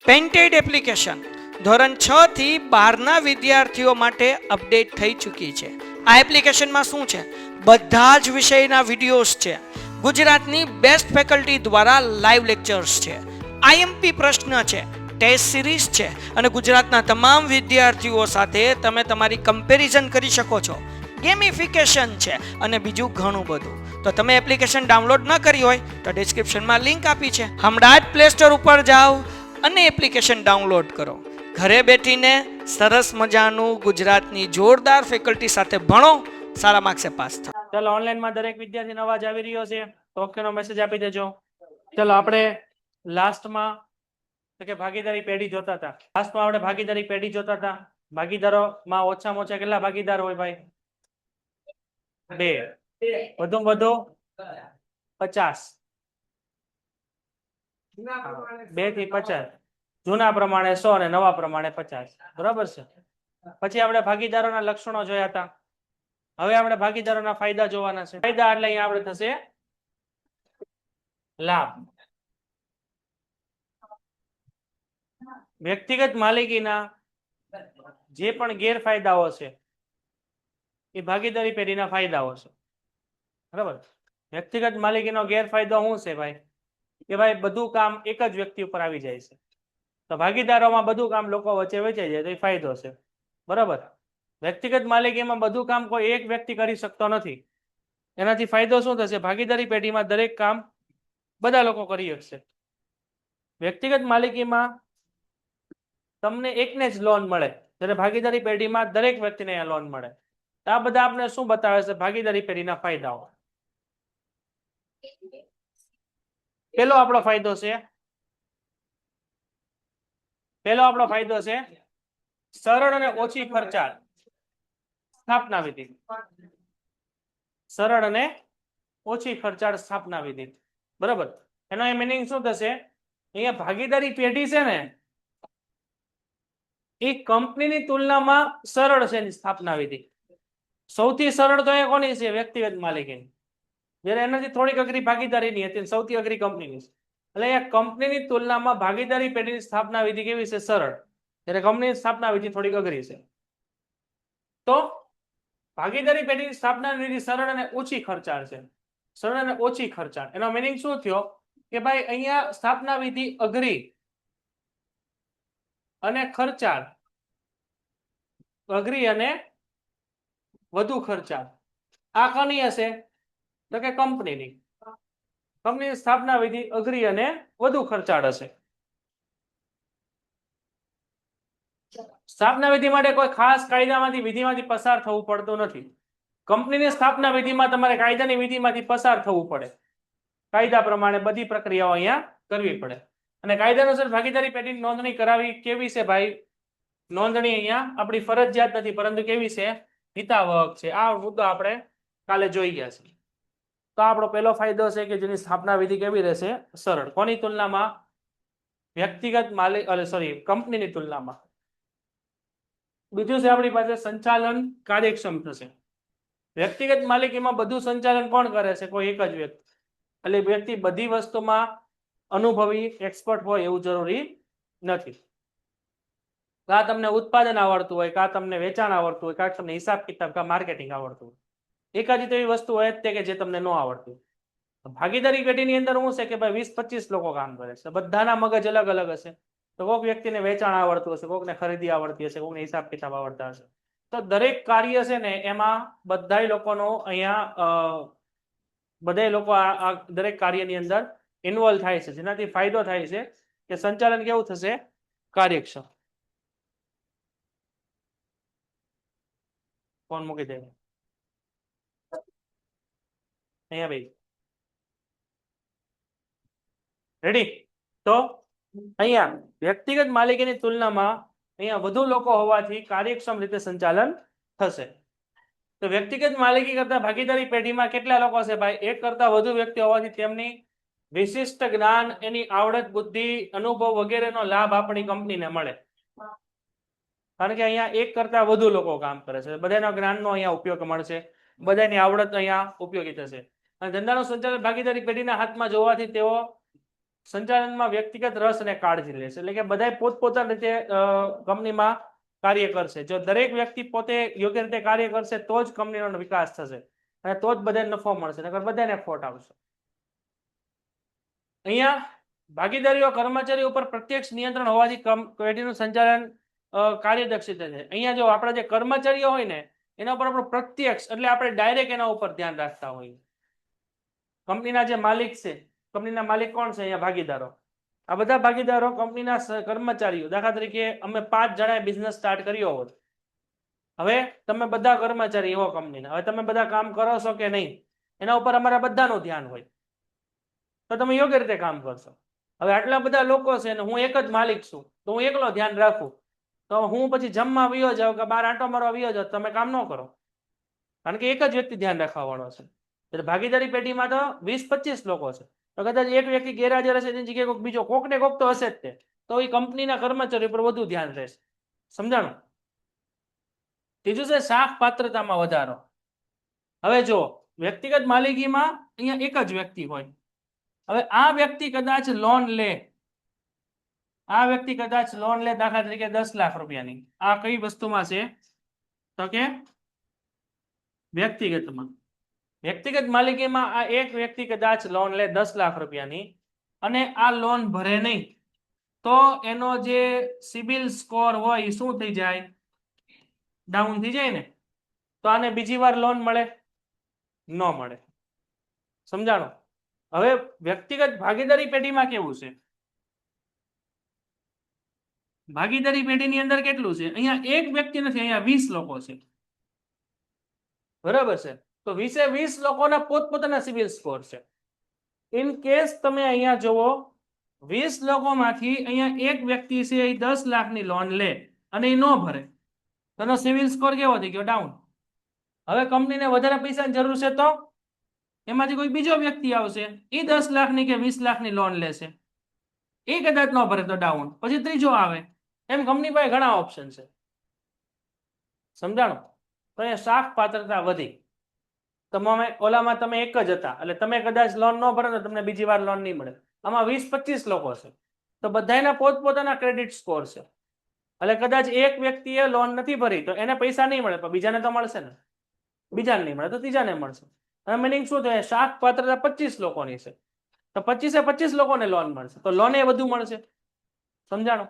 Painted application ધોરણ 6 થી 12ના વિદ્યાર્થીઓ માટે અપડેટ થઈ ચૂકી છે. આ એપ્લિકેશનમાં શું છે? બધા જ વિષયના વિડીયોઝ છે. ગુજરાતની બેસ્ટ ફેકલ્ટી દ્વારા લાઈવ લેક્ચર્સ છે. આઈએમપી પ્રશ્ન છે, ટેસ્ટ સિરીઝ છે અને ગુજરાતના તમામ વિદ્યાર્થીઓ સાથે તમે તમારી કમ્પેરિઝન કરી શકો છો. ગેમિફિકેશન છે અને બીજું ઘણું બધું. તો તમે એપ્લિકેશન ડાઉનલોડ ન કરી હોય તો ડિસ્ક્રિપ્શનમાં લિંક આપી છે. હમણાં જ પ્લે સ્ટોર ઉપર જાઓ અને એપ્લિકેશન ડાઉનલોડ કરો. ઘરે બેઠીને સરસ મજાનું ગુજરાતની જોરદાર ફેકલ્ટી સાથે ભણો, સારા માર્ક્સે પાસ થાઓ. ચલો ઓનલાઈનમાં દરેક વિદ્યાર્થીનો અવાજ આવી રહ્યો છે તો ઓકેનો મેસેજ આપી દેજો. ચલો આપણે લાસ્ટમાં કે ભાગીદારી પેઢી જોતા હતા. લાસ્ટમાં આપણે ભાગીદારી પેઢી જોતા હતા. ભાગીદારોમાં ઓછામાં ઓછા કેટલા ભાગીદાર હોય ભાઈ? 2. વધુમાં વધુ 50. 2 થી 50. જૂના પ્રમાણે 100 અને નવા પ્રમાણે 50. બરાબર છે. પછી આપણે ભાગીદારોના લક્ષણો જોયા હતા. હવે આપણે ભાગીદારોના ફાયદા જોવાના છે. ફાયદા એટલે અહીંયા આપણે થશે લાભ. વ્યક્તિગત માલિકીના જે પણ ગેરફાયદાઓ છે એ ભાગીદારી પેઢીના ફાયદાઓ છે. બરાબર. વ્યક્તિગત માલિકીનો ગેરફાયદો શું છે ભાઈ? કે ભાઈ બધું કામ એક જ વ્યક્તિ ઉપર આવી જાય છે. તો ભાગીદારોમાં બધું કામ લોકો વચ્ચે વેચાઈ જાય તો એ ફાયદો છે. બરાબર. વ્યક્તિગત માલિકીમાં બધું કામ કોઈ એક વ્યક્તિ કરી શકતો નથી. એનાથી ફાયદો શું થશે? ભાગીદારી પેઢીમાં દરેક કામ બધા લોકો કરી શકશે. વ્યક્તિગત માલિકીમાં તમને એકને જ લોન મળે, જ્યારે ભાગીદારી પેઢીમાં દરેક વ્યક્તિને લોન મળે. આ બધા આપણે શું બતાવે છે? ભાગીદારી પેઢીના ફાયદાઓ. પેલો આપણો ફાયદો છે સરળ અને ઓછી ખર્ચાળ સ્થાપના વિધિ. સરળ અને ઓછી ખર્ચાળ સ્થાપના વિધિ. બરાબર. એનો એ મીનિંગ શું થશે? અહીંયા ભાગીદારી પેઢી છે ને એ કંપનીની તુલનામાં સરળ છે એની સ્થાપના વિધિ. સૌથી સરળ તો એ કોની છે? વ્યક્તિગત માલિકીની. જ્યારે એનાથી થોડીક અઘરી ભાગીદારીની હતી, સૌથી અઘરી કંપનીની છે. એટલે અહીંયા કંપનીની તુલનામાં ભાગીદારી પેઢીની સ્થાપના વિધિ કેવી છે? સરળ. જ્યારે કંપનીની સ્થાપના વિધિ થોડીક અઘરી છે. તો ભાગીદારી પેઢીની સ્થાપના વિધિ સરળ અને ઓછી ખર્ચાળ છે. સરળ અને ઓછી ખર્ચાળ એનો મીનિંગ શું થયો? કે ભાઈ અહીંયા સ્થાપના વિધિ અઘરી અને ખર્ચાળ, અઘરી અને વધુ ખર્ચાળ. આ કોની હશે? તો કે કંપનીની. કંપનીની સ્થાપના વિધિ અઘરી અને વધુ ખર્ચાળ હશે. સ્થાપના વિધિ માટે કોઈ ખાસ કાયદામાંથી વિધિમાંથી પસાર થવું પડતું નથી. કંપનીની સ્થાપના વિધિમાં તમારે કાયદાની વિધિમાંથી પસાર થવું પડે. કાયદા પ્રમાણે બધી પ્રક્રિયાઓ અહીંયા કરવી પડે. અને કાયદા અનુસાર ભાગીદારી પેઢીની નોંધણી કરાવી કેવી છે ભાઈ? નોંધણી અહીંયા આપણી ફરજિયાત નથી, પરંતુ કેવી છે? હિતાવહક છે. આ મુદ્દો આપણે કાલે જોઈ ગયા છે. તો આપણો પહેલો ફાયદો છે કે જેની સ્થાપના વિધિ કેવી રહેશે? સરળ. કોની તુલનામાં? વ્યક્તિગત માલિક કંપનીની તુલનામાં. બીજું છે આપણી પાસે સંચાલન કાર્યક્ષમ થશે. વ્યક્તિગત માલિકીમાં બધું સંચાલન કોણ કરે છે? કોઈ એક જ વ્યક્તિ. એટલે વ્યક્તિ બધી વસ્તુમાં અનુભવી એક્સપર્ટ હોય એવું જરૂરી નથી. કા તમને ઉત્પાદન આવડતું હોય, કા તમને વેચાણ આવડતું હોય, કા તમને હિસાબ કિતાબ, કા માર્કેટિંગ આવડતું હોય. એકાદી તો એવી વસ્તુ હોય જ તે કે જે તમને ન આવડતું. ભાગીદારી પેઢીની અંદર શું છે કે ભાઈ 20-25 લોકો કામ કરે છે. બધાના મગજ અલગ અલગ હશે. તો કોઈક વ્યક્તિને વેચાણ આવડતું હશે, કોઈકને ખરીદી આવડતી હશે, કોઈકને હિસાબ કિતાબ આવડતા હશે. તો દરેક કાર્ય છે ને એમાં બધા લોકોનો અહીંયા બધા લોકો આ દરેક કાર્યની અંદર ઇન્વોલ્વ થાય છે, જેનાથી ફાયદો થાય છે કે સંચાલન કેવું થશે? કાર્યક્ષમ. ફોન મૂકી દે અહીંયા ભાઈ. રેડી? તો અહીંયા વ્યક્તિગત માલિકીની તુલનામાં અહીંયા વધુ લોકો હોવાથી કાર્યક્ષમ રીતે સંચાલન થશે. તો વ્યક્તિગત માલિકી કરતા ભાગીદારી પેઢીમાં કેટલા લોકો છે ભાઈ? એક કરતા વધુ વ્યક્તિ હોવાથી તેમની વિશિષ્ટ જ્ઞાન, એની આવડત, બુદ્ધિ, અનુભવ વગેરેનો લાભ આપણી કંપનીને મળે. કારણ કે અહીંયા એક કરતા વધુ લોકો કામ કરે છે. બધાના જ્ઞાનનો અહીંયા ઉપયોગ મળશે, બધાની આવડત અહીંયા ઉપયોગી થશે. અને ધંધાનું સંચાલન ભાગીદારી પેઢીના હાથમાં જોવાથી તેઓ સંચાલનમાં વ્યક્તિગત રસ અને કાળજી લેશે, એટલે કે બધા પોતપોતાની રીતે કંપનીમાં કાર્ય કરશે. જો દરેક વ્યક્તિ પોતે યોગ્ય રીતે કાર્ય કરશે તો જ કંપનીનો વિકાસ થશે અને તો જ બધાને નફો મળશે, નકર બધાને ખોટ આવશે. અહીંયા ભાગીદારીઓ કર્મચારીઓ ઉપર પ્રત્યક્ષ નિયંત્રણ હોવાથી પેઢીનું સંચાલન કાર્યદક્ષી થશે. અહીંયા જો આપણા જે કર્મચારીઓ હોય ને એના ઉપર આપણું પ્રત્યક્ષ એટલે આપણે ડાયરેક્ટ એના ઉપર ધ્યાન રાખતા હોઈએ. કંપનીના જે માલિક છે, કંપનીના માલિક કોણ છે? અહીંયા ભાગીદારો. આ બધા ભાગીદારો કંપનીના કર્મચારીઓ. દાખલા તરીકે અમે 5 જણાએ બિઝનેસ સ્ટાર્ટ કર્યો હોત, હવે તમે બધા કર્મચારી એવો કંપનીના, હવે તમે બધા કામ કરો છો કે નહીં એના ઉપર અમારા બધાનું ધ્યાન હોય, તો તમે યોગ્ય રીતે કામ કરશો. હવે આટલા બધા લોકો છે ને હું એક જ માલિક છું, તો હું એકલો ધ્યાન રાખું, તો હું પછી જમવા વિયો જાઉં કે બહાર આંટો મારવા વિયો જાઉં, તમે કામ ન કરો, કારણ કે એક જ વ્યક્તિ ધ્યાન રાખવા વાળો છે. એટલે ભાગીદારી પેઢીમાં તો 20-25 લોકો છે, તો કદાચ એક વ્યક્તિ ગેરહાજર હશે તેની જગ્યાએ કોઈક બીજો કોક ને કોક તો હશે જ તે, તો એ કંપનીના કર્મચારીઓ પર વધુ ધ્યાન રહેશે. સમજાણું? ત્રીજું છે શાખ પાત્રતામાં વધારો. હવે જો વ્યક્તિગત માલિકીમાં અહીંયા એક જ વ્યક્તિ હોય, હવે આ વ્યક્તિ કદાચ લોન લે, આ વ્યક્તિ કદાચ લોન લે દાખલા તરીકે 10 લાખ રૂપિયાની, આ કઈ વસ્તુમાં છે? તો કે વ્યક્તિગતમાં. વ્યક્તિગત માલિકીમાં આ એક વ્યક્તિ કદાચ લોન લે 10 લાખ રૂપિયાની અને આ લોન ભરે નહીં, તો એનો જે સિબિલ સ્કોર હોય એ શું થઈ જાય? ડાઉન થઈ જાય ને. તો આને બીજી વાર લોન મળે? ન મળે. સમજાણો? હવે વ્યક્તિગત ભાગીદારી પેઢીમાં કેવું છે? ભાગીદારી પેઢીની અંદર કેટલું છે? અહીંયા એક વ્યક્તિ નથી, અહીંયા 20 લોકો છે. બરાબર છે? તો 20 લોકોના પોતપોતાના સિબિલ સ્કોર છે. ઇન કેસ તમે અહીંયા જોવો 20 લોકોમાંથી અહીંયા એક વ્યક્તિ છે એ 10 લાખની લોન લે અને એ ન ભરે, તો એનો સિબિલ સ્કોર કેવો થઈ ગયો? ડાઉન. હવે કંપનીને વધારે પૈસાની જરૂર છે, તો એમાંથી કોઈ બીજો વ્યક્તિ આવશે, એ 10 લાખની કે 20 લાખની લોન લેશે, એ કદાચ ન ભરે તો ડાઉન, પછી ત્રીજો આવે, એમ કંપની પાસે ઘણા ઓપ્શન છે. સમજાણું? તો અહીંયા શાખ પાત્રતા વધી. તમે ઓલામાં તમે એક જ હતા એટલે તમે કદાચ લોન ન ભરો તો તમને બીજી વાર લોન નહીં મળે. આમાં 20-25 લોકો છે, તો બધાના પોતપોતાના ક્રેડિટ સ્કોર છે, એટલે કદાચ એક વ્યક્તિએ લોન નથી ભરી તો એને પૈસા નહીં મળે, પણ બીજાને તો મળશે ને. બીજાને નહીં મળે તો ત્રીજાને મળશે. અને મિનિંગ શું થાય? શાખ પાત્રતા 25 લોકોની છે, તો 25 લોકોને લોન મળશે, તો લોન એ વધુ મળશે. સમજાણો?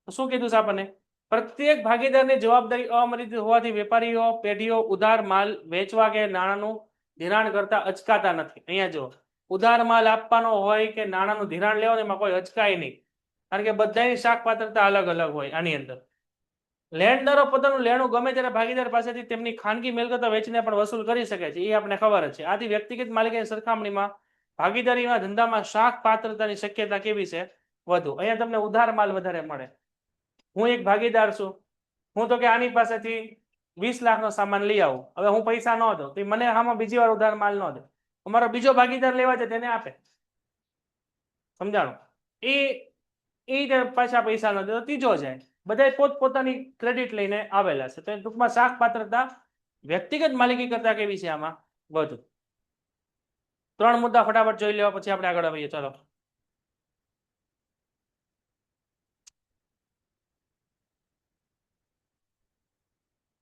તો શું કીધું છે આપણને? પ્રત્યેક ભાગીદારની જવાબદારી અમર્યાદિત હોવાથી વેપારીઓ પેઢીઓ ઉધાર માલ વેચવા કે નાણાંનું ધિરાણ કરતા અચકાતા નથી. અહીંયા જો ઉધાર માલ આપવાનો હોય કે નાણાંનું ધિરાણ લેવાનું, એમાં કોઈ અચકાય નહીં, કારણ કે બધાની શાખ પાત્રતા અલગ અલગ હોય. આની અંદર લેણદારો પોતાનું લેણું ગમે ત્યારે ભાગીદાર પાસેથી તેમની ખાનગી મિલકતો વેચીને પણ વસૂલ કરી શકે છે, એ આપણે ખબર જ છે. આથી વ્યક્તિગત માલિકીની સરખામણીમાં ભાગીદારીના ધંધામાં શાખ પાત્રતાની શક્યતા કેવી છે? વધુ. અહીંયા તમને ઉધાર માલ વધારે મળે. હું એક ભાગીદાર છું, હું તો કે આની પાસેથી 20 લાખનો સામાન લઈ આવું, હવે હું પૈસા ન દઉં તો મને આમાં બીજી વાર ઉધાર માલ ન દે, અમારો બીજો ભાગીદાર લેવા છે તેને આપે. સમજાણું? એ પાછા પૈસા ન દે તો ત્રીજો જાય. બધા પોતપોતાની ક્રેડિટ લઈને આવેલા છે, તો ટૂંકમાં શાખ પાત્રતા વ્યક્તિગત માલિકી કરતા કેવી છે? આમાં વધુ. 3 મુદ્દા ફટાફટ જોઈ લેવા, પછી આપણે આગળ આવીએ. ચાલો.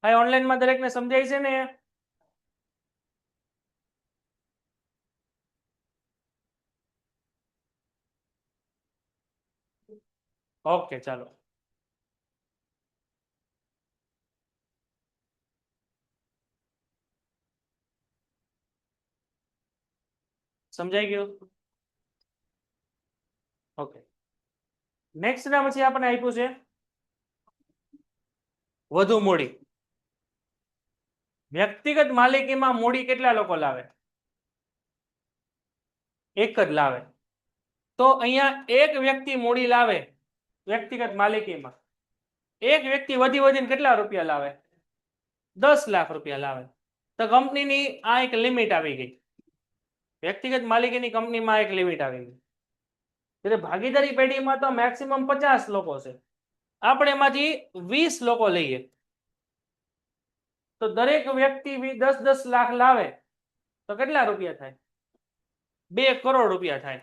હા, ઓનલાઈનમાં દરેકને સમજાય છે ને? ઓકે, ચાલો. સમજાઈ ગયું? ઓકે. નેક્સ્ટ ના પછી આપણને આપ્યું છે વધુ મૂડી. વ્યક્તિગત માલિકીમાં મૂડી કેટલા લોકો લાવે? એક જ લાવે. તો અહીંયા એક વ્યક્તિ મૂડી લાવે વ્યક્તિગત માલિકીમાં, એક વ્યક્તિ વધી વધીને કેટલા રૂપિયા લાવે? 10 લાખ રૂપિયા લાવે. તો કંપનીની આ એક લિમિટ આવી ગઈ. વ્યક્તિગત માલિકીની કંપનીમાં એક લિમિટ આવી ગઈ. એટલે ભાગીદારી પેઢીમાં તો મેક્સિમમ 50 લોકો છે, આપણે એમાંથી 20 લોકો લઈએ, તો દરેક વ્યક્તિ 10-10 લાખ લાવે તો કેટલા રૂપિયા થાય? 2 કરોડ રૂપિયા થાય.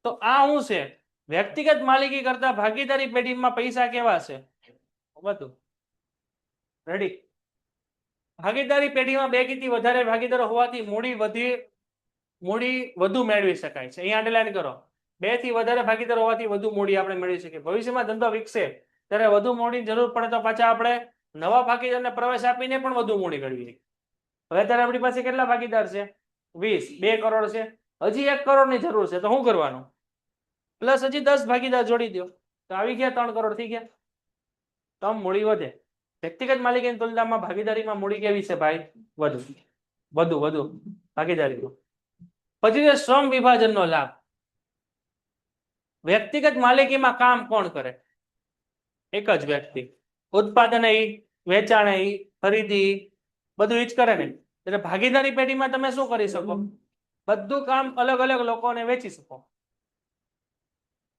તો આ શું છે? વ્યક્તિગત માલિકી કરતા ભાગીદારી પેઢીમાં પૈસા કેવા છે? વધુ. રેડી? ભાગીદારી પેઢીમાં 2 થી વધારે ભાગીદારો હોવાથી મૂડી વધુ મેળવી શકાય છે. અહીંયા અંડરલાઈન કરો. 2 થી વધારે ભાગીદારો હોવાથી વધુ મૂડી આપણે મેળવી શકીએ. ભવિષ્યમાં ધંધો વિકસે ત્યારે વધુ મૂડીની જરૂર પડે તો પાછા આપણે નવા ભાગીદારને પ્રવેશ આપીને પણ વધુ મૂડી મેળવી. હવે ત્યારે આપણી પાસે કેટલા ભાગીદાર છે? 20. 2 કરોડ છે. હજી 1 કરોડની જરૂર છે તો શું કરવાનું? પ્લસ હજી 10 ભાગીદાર જોડી દો તો આવી ગયા 3 કરોડ થઈ ગયા. તો આમ મૂડી વધે. વ્યક્તિગત માલિકીની તુલનામાં ભાગીદારીમાં મૂડી કેવી છે ભાઈ? વધુ ભાગીદારીમાં. પછી છે શ્રમ વિભાજનનો લાભ. વ્યક્તિગત માલિકીમાં કામ કોણ કરે? એક જ વ્યક્તિ. ઉત્પાદન વેચાણ ખરીદી બધું ઈ જ કરે ને. એટલે ભાગીદારી પેઢીમાં તમે શું કરી શકો? બધું કામ અલગ અલગ લોકોને વેચી શકો.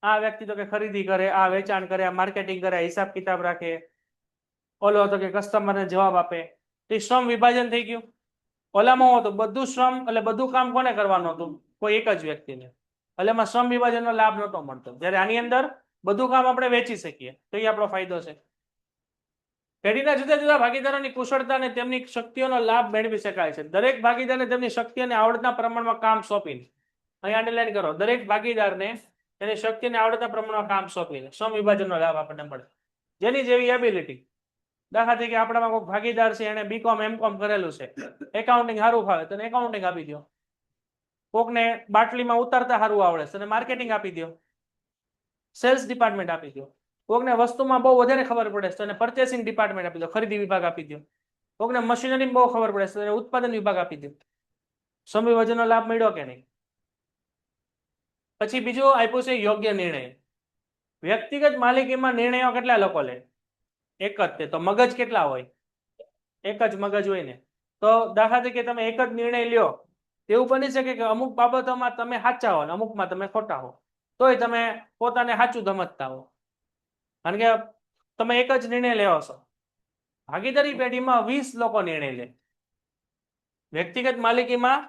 આ વ્યક્તિ તો કે ખરીદી કરે, આ વેચાણ કરે, આ માર્કેટિંગ કરે, હિસાબ કિતાબ રાખે, ઓલો તો કે કસ્ટમરને જવાબ આપે. તો શ્રમ વિભાજન થઈ ગયું. ઓલામાં હતું બધું શ્રમ એટલે બધું કામ કોને કરવાનું હતું? કોઈ એક જ વ્યક્તિને. એટલે એમાં શ્રમ વિભાજનનો લાભ નહોતો મળતો. જ્યારે આની અંદર બધું કામ આપણે વેચી શકીએ તો એ આપણો ફાયદો છે. પેઢીના જુદા જુદા ભાગીદારોની કુશળતા અને તેમની શક્તિઓનો લાભ મેળવી શકાય છે. દરેક ભાગીદારને તેમની શક્તિ અને આવડતના પ્રમાણમાં કામ સોંપીને, અહીં અંડરલાઈન કરો, દરેક ભાગીદારને તેની શક્તિ અને આવડતના પ્રમાણમાં કામ સોંપીને શ્રમ વિભાજનનો લાભ આપણને મળે. જેની જેવી એબિલિટી. દાખલા તરીકે આપણામાં કોઈ ભાગીદાર છે, એને બીકોમ એમકોમ કરેલું છે, એકાઉન્ટિંગ સારું ફાવે તો એકાઉન્ટિંગ આપી દો. કોકને બાટલીમાં ઉતારતા સારું આવડે છે અને માર્કેટિંગ આપી દો, સેલ્સ ડિપાર્ટમેન્ટ આપી દો. કોકને વસ્તુમાં બહુ વધારે ખબર પડે છે તો એને પર્ચેસિંગ ડિપાર્ટમેન્ટ આપી દો, ખરીદી વિભાગ આપી દો. કોકને મશીનરીમાં બહુ ખબર પડે છે તો એને ઉત્પાદન વિભાગ આપી દો. શ્રમ વિભાજનનો લાભ મળ્યો કે નહીં? પછી બીજું આપ્યું છે યોગ્ય નિર્ણય. વ્યક્તિગત માલિકીમાં નિર્ણયો કેટલા લોકો લે? એક જ. તે તો મગજ કેટલા હોય? એક જ મગજ હોય ને. તો દાખલા તરીકે તમે એક જ નિર્ણય લ્યો, તેવું બની શકે કે અમુક બાબતોમાં તમે સાચા હો, અમુકમાં તમે ખોટા હો, તોય તમે પોતાને સાચું સમજતા હો, કારણ કે તમે એક જ નિર્ણય લેવો છો. ભાગીદારી પેઢીમાં 20 લોકો નિર્ણય લે. વ્યક્તિગત માલિકીમાં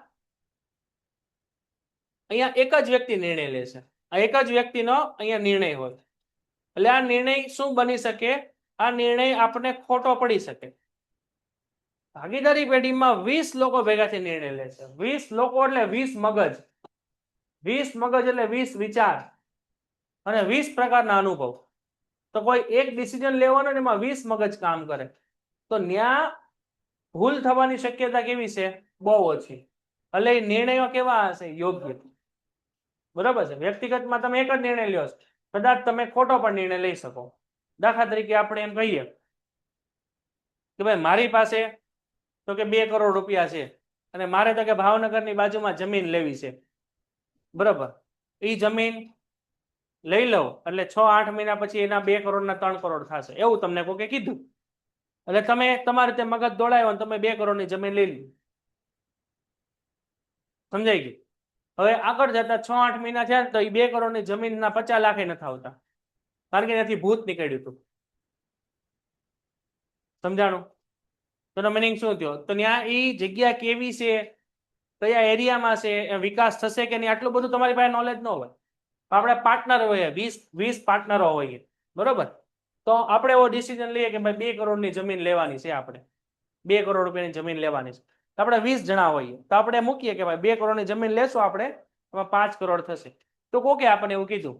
અહીંયા એક જ વ્યક્તિ નિર્ણય લે છે. આ એક જ વ્યક્તિનો અહીંયા નિર્ણય હોય. એટલે આ નિર્ણય શું બની શકે? આ નિર્ણય આપણને ખોટો પડી શકે. ભાગીદારી પેઢીમાં 20 લોકો ભેગાથી નિર્ણય લે છે. 20 લોકો એટલે 20 મગજ. 20 મગજ એટલે 20 વિચાર અને 20 પ્રકારના અનુભવ. તો કોઈ એક ડિસિઝન લેવાનો ને એમાં 20 મગજ કામ કરે તો ન્યા ભૂલ થવાની શક્યતા કેવી છે? બહુ ઓછી. એટલે નિર્ણયો કેવા હશે? યોગ્ય. બરાબર છે. વ્યક્તિગતમાં તમે એક જ નિર્ણય લ્યો છો, કદાચ તમે ખોટો પણ નિર્ણય લઈ શકો. દાખલા તરીકે આપણે એમ કહીએ કે ભાઈ મારી પાસે તો કે 2 કરોડ રૂપિયા છે અને મારે તો કે ભાવનગરની બાજુમાં જમીન લેવી છે. બરાબર. એ જમીન લઈ લઉં એટલે 6-8 મહિના પછી એના 2 કરોડના 3 કરોડ થશે, એવું તમને કોકે કીધું. એટલે તમે તમારે તે મગજ દોડાયો તમે 2 કરોડની જમીન લઈ લીધી. સમજાઈ ગયું? હવે આગળ જતા 6-8 મહિના થયા તો એ 2 કરોડની જમીનના 50 લાખ નથી આવતા, કારણ કે એનાથી ભૂત નીકળ્યું હતું. સમજાણું? તો મિનિંગ શું થયો? તો ત્યાં એ જગ્યા કેવી છે, કયા એરિયામાં છે, વિકાસ થશે કે નહીં, આટલું બધું તમારી પાસે નોલેજ ન હોય. આપણે પાર્ટનર હોઈએ, 20 પાર્ટનરો હોઈએ, બરોબર. તો આપણે એવો ડિસિઝન લઈએ કે ભાઈ 2 કરોડની જમીન લેવાની છે, આપણે 2 કરોડ રૂપિયાની જમીન લેવાની છે. તો આપણે 20 જણા હોઈએ તો આપણે મૂકીએ કે ભાઈ 2 કરોડની જમીન લેશું આપણે, એમાં 5 કરોડ થશે. તો કોકે આપણને એવું કીધું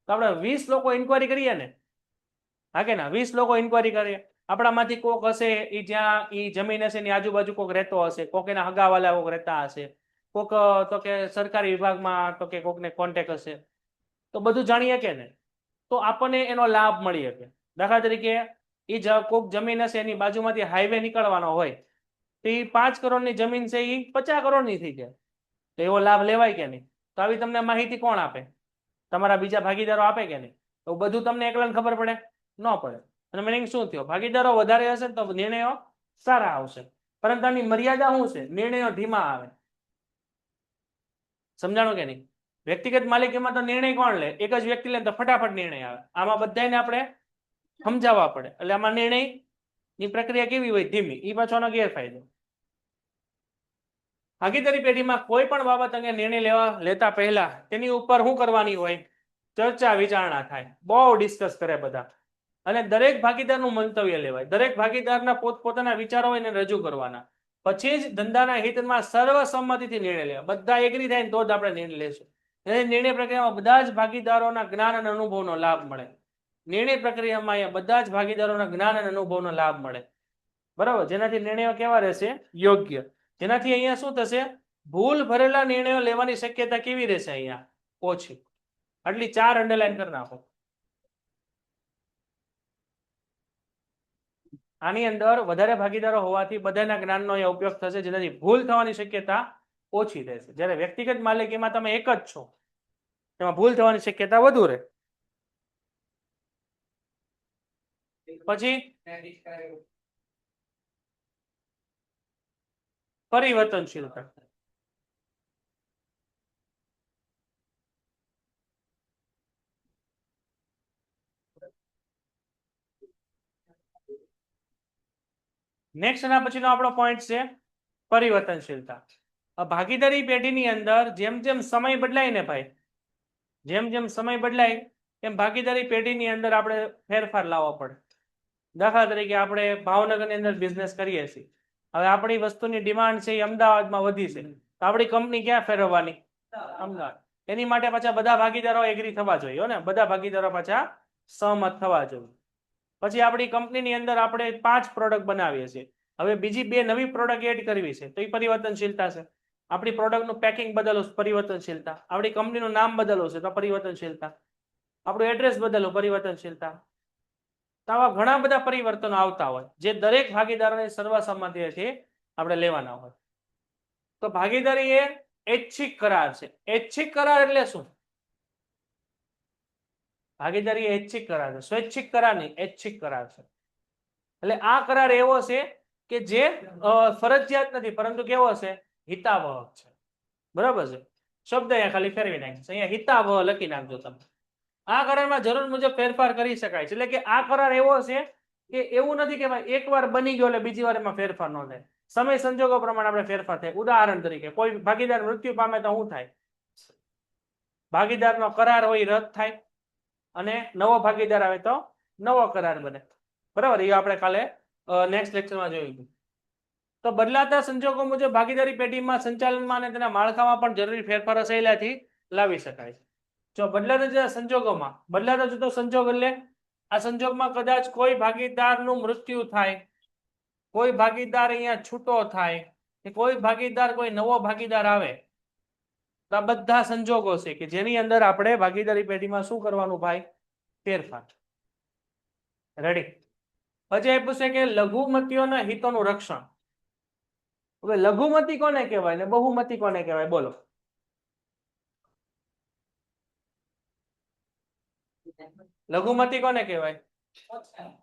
તો આપણે 20 લોકો ઇન્કવાયરી કરીએ ને, હા કે ના? 20 લોકો ઇન્કવાયરી કરીએ. આપણામાંથી કોક હશે એ જ્યાં એ જમીન હશે એની આજુબાજુ કોક રહેતો હશે, કોક એના હગાવાલા કોક રહેતા હશે, કોક તો કે સરકારી વિભાગમાં તો કે કોકને કોન્ટેક્ટ હશે. તો બધું જાણીએ કે ને, તો આપણને એનો લાભ મળી શકે. દાખલા તરીકે એ કોક જમીન હશે એની બાજુમાંથી હાઈવે નીકળવાનો હોય તો એ 5 કરોડની જમીન છે એ 50 કરોડની થઈ જાય. તો એવો લાભ લેવાય કે નહીં? તો આવી તમને માહિતી કોણ આપે? તમારા બીજા ભાગીદારો આપે કે નહીં? તો બધું તમને એકલાને ખબર પડે? ન પડે. અને મિનિંગ શું થયો? ભાગીદારો વધારે હશે તો નિર્ણયો સારા આવશે, પરંતુ આની મર્યાદા શું છે? નિર્ણયો ધીમા આવે. સમજાણું કે નહીં? વ્યક્તિગત માલિકીમાં તો નિર્ણય કોણ લે? એક જ વ્યક્તિ લે તો ફટાફટ નિર્ણય આવે. આમાં બધાને આપણે સમજાવવા પડે, એટલે આમાં નિર્ણયની પ્રક્રિયા કેવી હોય? ધીમી. એ પાછોનો ગેરફાયદો. ભાગીદારી પેઢીમાં કોઈ પણ બાબત અંગે નિર્ણય લેતા પહેલા તેની ઉપર શું કરવાની હોય? ચર્ચા વિચારણા થાય, બહુ ડિસ્કસ કરે બધા, અને દરેક ભાગીદારનું મંતવ્ય લેવાય, દરેક ભાગીદારના પોતપોતાના વિચારો હોય એને રજૂ કરવાના, પછી જ ધંધાના હિતમાં સર્વસંમતિથી નિર્ણય લેવા. બધા એગ્રી થાય ને તો જ આપણે નિર્ણય લેશું. એ નિર્ણય પ્રક્રિયામાં બધા જ ભાગીદારોના જ્ઞાન અને અનુભવનો લાભ મળે. નિર્ણય પ્રક્રિયામાં અહીંયા બધા જ ભાગીદારોના જ્ઞાન અને અનુભવનો લાભ મળે, બરાબર, જેનાથી નિર્ણયો કેવા રહેશે? યોગ્ય. જેનાથી અહીંયા શું થશે? ભૂલ ભરેલા નિર્ણયો લેવાની શક્યતા કેવી રહેશે? અહીંયા ઓછી. આટલી 4 અંડરલાઈન કરી નાખો. આની અંદર વધારે ભાગીદારો હોવાથી બધાના જ્ઞાનનો અહીંયા ઉપયોગ થશે, જેનાથી ભૂલ થવાની શક્યતા ઓછી રહેશે. જ્યારે વ્યક્તિગત માલિકીમાં તમે એક જ છો, એમાં ભૂલ થવાની શક્યતા વધુ રહે. પછી પરિવર્તનશીલતા. નેક્સ્ટ એના પછીનો આપણો પોઈન્ટ છે પરિવર્તનશીલતા. ભાગીદારી પેઢીની અંદર જેમ જેમ સમય બદલાય ને ભાઈ, જેમ જેમ સમય બદલાય એમ ભાગીદારી પેઢીની અંદર આપણે ફેરફાર લાવવો પડે. દાખલા તરીકે આપણે ભાવનગરની અંદર બિઝનેસ કરીએ છીએ, હવે આપણી વસ્તુની ડિમાન્ડ છે એ અમદાવાદમાં વધી છે, તો આપણી કંપની ક્યાં ફેરવવાની? અમદાવાદ. એની માટે પાછા બધા ભાગીદારો એગ્રી થવા જોઈએ ને, બધા ભાગીદારો પાછા સહમત થવા જોઈએ. પછી આપણી કંપનીની અંદર આપણે 5 પ્રોડક્ટ બનાવીએ છીએ, હવે બીજી 2 નવી પ્રોડક્ટ એડ કરવી છે, તો એ પરિવર્તનશીલતા છે. આપણી પ્રોડક્ટનું પેકિંગ બદલવું, પરિવર્તનશીલતા. આપણી કંપનીનું નામ બદલવું છે, તો પરિવર્તનશીલતા. આપણું એડ્રેસ બદલવું, પરિવર્તનશીલતા. તો આવા ઘણા બધા પરિવર્તનો આવતા હોય, જે દરેક ભાગીદારોની સર્વસંમતિથી આપણે લેવાના હોય. તો ભાગીદારી એ ઐચ્છિક કરાર છે. ઐચ્છિક કરાર એટલે શું? ભાગીદારી ઐચ્છિક કરાર છે, સ્વૈચ્છિક કરાર નહીં, ઐચ્છિક કરાર છે. એટલે આ કરાર એવો છે કે જે ફરજિયાત નથી, પરંતુ કેવો છે? હિતાવહ છે, બરાબર છે. શબ્દ અહીંયા ખાલી ફેરવી નાખીશ, અહીંયા હિતાવહ લખી નાખજો તમે. આ કરારમાં જરૂર મુજબ ફેરફાર કરી શકાય છે. એટલે કે આ કરાર એવો છે કે એવું નથી કે ભાઈ એકવાર બની ગયો એટલે બીજી વાર એમાં ફેરફાર ન થાય. સમય સંજોગો પ્રમાણે આપણે ફેરફાર થાય. ઉદાહરણ તરીકે કોઈ ભાગીદાર મૃત્યુ પામે તો શું થાય? ભાગીદારનો કરાર હોય રદ થાય, અને નવો ભાગીદાર આવે તો નવો કરાર બને, બરાબર. એ આપણે કાલે નેક્સ્ટ લેક્ચરમાં જોયું. તો બદલાતા સંજોગો મુજબ ભાગીદારી પેઢીમાં સંચાલનમાં અને તેના માળખામાં પણ જરૂરી ફેરફારો સહેલાઈથી લાવી શકાય છે. જો બદલાતા સંજોગોમાં, બદલાતા જતો સંજોગ એટલે આ સંજોગમાં કદાચ કોઈ ભાગીદારનું મૃત્યુ થાય, કોઈ ભાગીદાર અહીંયા છૂટો થાય, કે કોઈ ભાગીદાર કોઈ નવો ભાગીદાર આવે, તો આ બધા સંજોગો છે કે જેની અંદર આપણે ભાગીદારી પેઢીમાં શું કરવાનું ભાઈ? ફેરફાર. રેડી. પછી એ પૂછે કે લઘુમતીઓના હિતોનું રક્ષણ. હવે લઘુમતી કોને કહેવાય ને બહુમતી કોને કહેવાય? બોલો. લઘુમતી કોને કહેવાય?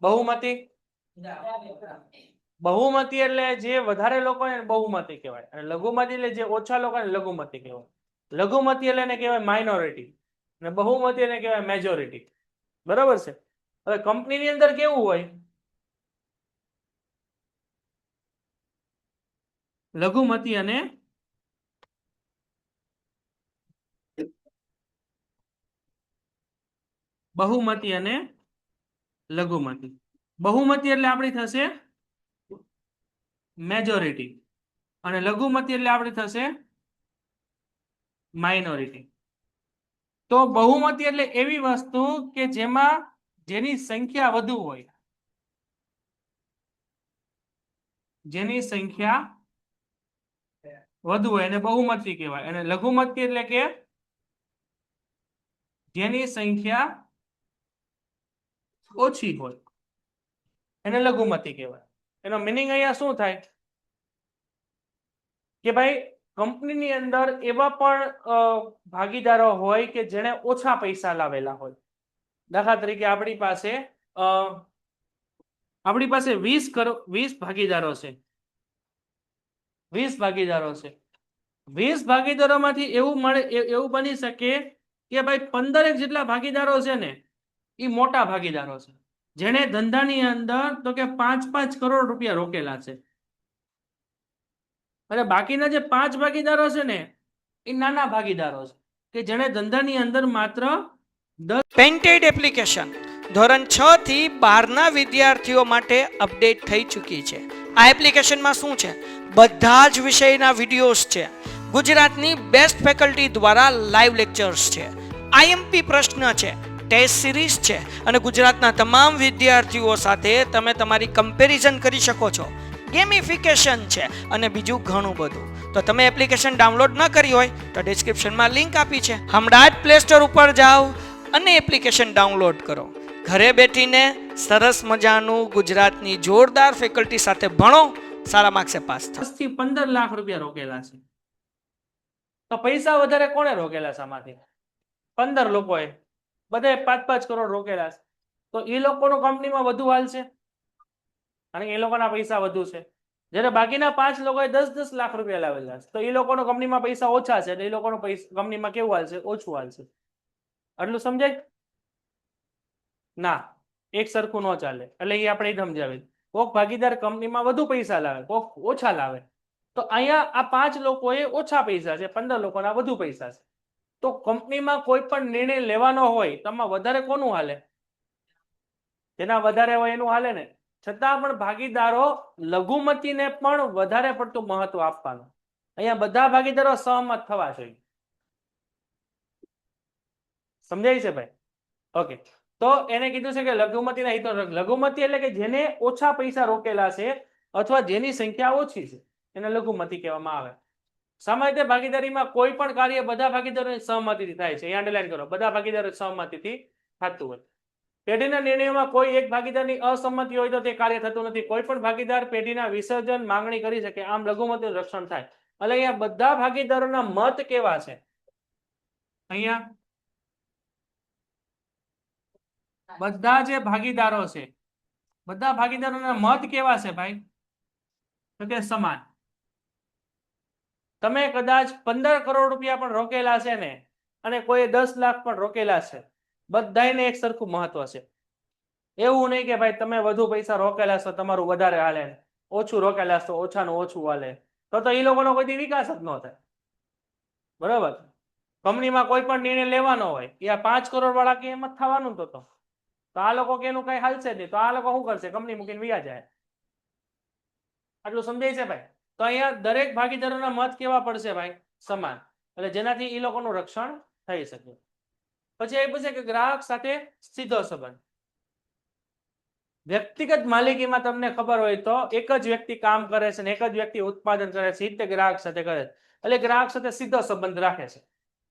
બહુમતી. બહુમતી એટલે જે વધારે લોકો ને બહુમતી કહેવાય, અને લઘુમતી એટલે જે ઓછા લોકો ને લઘુમતી કહેવાય. લઘુમતી એટલે એને કહેવાય માઇનોરિટી, અને બહુમતી એને કહેવાય મેજોરિટી, બરાબર છે. હવે કંપનીની અંદર કેવું હોય? લઘુમતી અને બહુમતી અને લઘુમતી. બહુમતી એટલે આપણી થશે મેજોરિટી, અને લઘુમતી એટલે આપણી થશે માઇનોરિટી. તો બહુમતી એટલે એવી વસ્તુ કે જેમાં જેની સંખ્યા વધુ હોય, જેની સંખ્યા વધુ હોય એને બહુમતી કહેવાય. અને લઘુમતી એટલે કે જેની સંખ્યા ઓછી હોય એને લઘુમતી કહેવાય. એનો મિનિંગ અહીંયા શું થાય કે ભાઈ કંપનીની અંદર એવા પણ ભાગીદારો હોય કે જેણે ઓછા પૈસા લાવેલા હોય. દાખલા તરીકે આપણી પાસે 20 ભાગીદારો છે. 20 ભાગીદારો છે. 20 ભાગીદારોમાંથી એવું બની શકે કે ભાઈ 15 જેટલા ભાગીદારો છે ને એ મોટા ભાગીદારો છે, જેને ધંધાની અંદર તો કે 5-5 કરોડ રૂપિયા રોકેલા છે. અને બાકીના જે 5 ભાગીદારો છે ને એ નાના ભાગીદારો છે કે જેણે ધંધાની અંદર માત્ર 10 પેન્ટેડ એપ્લિકેશન ધોરણ 6 થી 12ના વિદ્યાર્થીઓ માટે અપડેટ થઈ ચૂકી છે. આ એપ્લિકેશનમાં શું છે? બધા જ વિષયના વિડીયોઝ છે. ગુજરાતની બેસ્ટ ફેકલ્ટી દ્વારા લાઈવ લેક્ચર્સ છે. આઈએમપી પ્રશ્ન છે, ટેસ્ટ સિરીઝ છે અને ગુજરાતના તમામ વિદ્યાર્થીઓ સાથે તમે તમારી કમ્પેરિઝન કરી શકો છો. ગેમિફિકેશન છે અને બીજું ઘણું બધું. તો તમે એપ્લિકેશન ડાઉનલોડ ન કરી હોય તો ડિસ્ક્રિપ્શનમાં લિંક આપી છે. હમણાં જ પ્લે સ્ટોર ઉપર જાઓ અને એપ્લિકેશન ડાઉનલોડ કરો. ઘરે બેઠીને સરસ મજાનું ગુજરાતની જોરદાર ફેકલ્ટી સાથે ભણો, સારા માર્ક્સે પાસ થાઓ. 10 થી 15 લાખ રૂપિયા રોકેલા છે. તો પૈસા વધારે કોણે રોકેલા છે આમાંથી? 15 લોકોએ બધાએ 5-5 કરોડ રોકેલા છે. તો એ લોકોનું કંપનીમાં વધુ હાલશે કારણ કે એ લોકોના પૈસા વધુ છે. જ્યારે બાકીના 5 લોકોએ 10-10 લાખ રૂપિયા લાવેલા છે તો એ લોકોનો કંપનીમાં પૈસા ઓછા છે એટલે એ લોકોનો કંપનીમાં કેવું હાલશે? ઓછું હાલશે. આટલું સમજાય? ના, એક સરખું ન ચાલે. એટલે એ આપણે સમજાવી. કોક ભાગીદાર કંપનીમાં વધુ પૈસા લાવે, કોક ઓછા લાવે. તો અહીંયા આ 5 લોકોએ ઓછા પૈસા છે, 15 લોકોના વધુ પૈસા છે. તો કંપનીમાં કોઈ પણ નિર્ણય લેવાનો હોય તો આમાં વધારે કોનું હાલે? જેના વધારે હોય એનું હાલે ને. છતાં પણ ભાગીદારો લઘુમતીને પણ વધારે પડતું મહત્વ આપવાનું. અહીંયા બધા ભાગીદારો સહમત થવા જોઈએ. સમજાય છે ભાઈ? ઓકે. તો એને કીધું છે કે લઘુમતીના હિતો. લઘુમતી એટલે કે જેને ઓછા પૈસા રોકેલા છે અથવા જેની સંખ્યા ઓછી છે એને લઘુમતી કહેવામાં આવે. સામાન્ય રીતે ભાગીદારીમાં કોઈ પણ કાર્ય બધા ભાગીદારોની સહમતીથી થાય છે. અહીંયા અંડરલાઈન કરો, બધા ભાગીદારો સહમતીથી થતું હોય. પેઢીના નિર્ણયોમાં કોઈ એક ભાગીદારની અસંમતિ હોય તો તે કાર્ય થતું નથી. કોઈ પણ ભાગીદાર પેઢીના વિસર્જન માંગણી કરી શકે, આમ લઘુમતીનું રક્ષણ થાય. એટલે અહીંયા બધા ભાગીદારોના મત કેવા છે? અહીંયા બધા જે ભાગીદારો છે, બધા ભાગીદારોના મત કેવા છે ભાઈ? તો કે સમાન. તમે કદાચ 15 કરોડ રૂપિયા પણ રોકેલા છે ને અને કોઈ 10 લાખ પણ રોકેલા છે, બધાને એક સરખું મહત્વ છે. એવું નહીં કે ભાઈ તમે વધુ પૈસા રોકેલા છો તમારું વધારે હાલે, ઓછું રોકેલા છો ઓછાનું ઓછું હાલે. તો એ લોકોનો કોઈ વિકાસ જ ન થાય. બરાબર? કંપનીમાં કોઈ પણ નિર્ણય લેવાનો હોય એ આ 5 કરોડ વાળા કે એમ જ થવાનું તો આ લોકો કે એનું કઈ હાલશે નહીં. તો આ લોકો શું કરશે? કંપની મૂકીને વ્યા જાય. આટલું સમજાય છે ભાઈ? તો અહીંયા દરેક ભાગીદારોના મત કેવા પડશે ભાઈ? સમાન. એટલે જેનાથી એ લોકોનું રક્ષણ થઈ શકે. પછી એ પૂછે કે ગ્રાહક સાથે સીધો સંબંધ. વ્યક્તિગત માલિકીમાં તમને ખબર હોય તો એક જ વ્યક્તિ કામ કરે છે ને એક જ વ્યક્તિ ઉત્પાદન કરે છે, તે ગ્રાહક સાથે કરે છે. એટલે ગ્રાહક સાથે સીધો સંબંધ રાખે છે.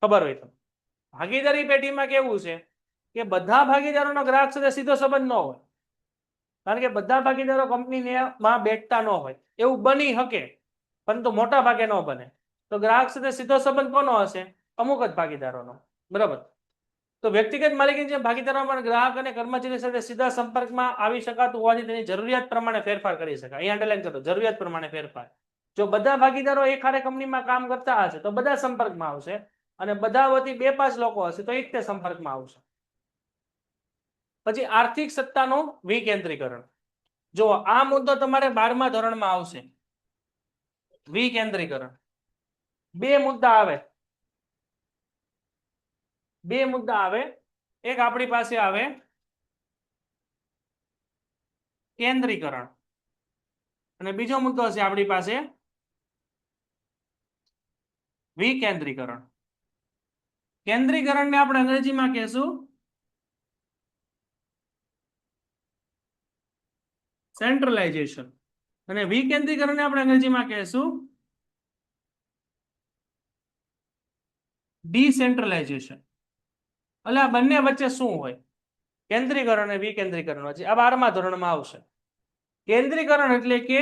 ખબર હોય તો. ભાગીદારી પેઢીમાં કેવું છે કે બધા ભાગીદારોનો ગ્રાહક સાથે સીધો સંબંધ ન હોય. કારણ કે બધા ભાગીદારો કંપનીમાં બેઠતા ન હોય. એવું બની શકે પરંતુ મોટા ભાગે ન બને. તો ગ્રાહક સાથે સીધો સંબંધ કોનો હશે? અમુક જ ભાગીદારોનો. બરાબર? તો વ્યક્તિગત માલિકીની જે ભાગીદારોમાં ગ્રાહક અને કર્મચારી સાથે સીધા સંપર્કમાં આવી શકાતું હોવાથી તેની જરૂરિયાત પ્રમાણે ફેરફાર કરી શકાય. અહીંયા અંડરલાઈન કરો, જરૂરિયાત પ્રમાણે ફેરફાર. જો બધા ભાગીદારો એક હારે કંપનીમાં કામ કરતા હશે તો બધા સંપર્કમાં આવશે અને બધા વતી 2-5 લોકો હશે તો એક તે સંપર્કમાં આવશે. પછી આર્થિક સત્તાનું વિકેન્દ્રીકરણ. જો આ મુદ્દો તમારે 12મા ધોરણમાં આવશે. વિકેન્દ્રીકરણ. બે મુદ્દા આવે. એક આપણી પાસે આવે કેન્દ્રીકરણ અને બીજો મુદ્દો છે આપણી પાસે વિકેન્દ્રીકરણ. કેન્દ્રીકરણને આપણે અંગ્રેજીમાં કહેશું સેન્ટ્રલાઇઝેશન અને વિકેન્દ્રીકરણને આપણે અંગ્રેજીમાં કહેશું ડિસેન્ટ્રલાઇઝેશન. એટલે આ બંને વચ્ચે શું હોય? કેન્દ્રીકરણ અને વિકેન્દ્રીકરણ વચ્ચે આ 12મા ધોરણમાં આવશે. કેન્દ્રીકરણ એટલે કે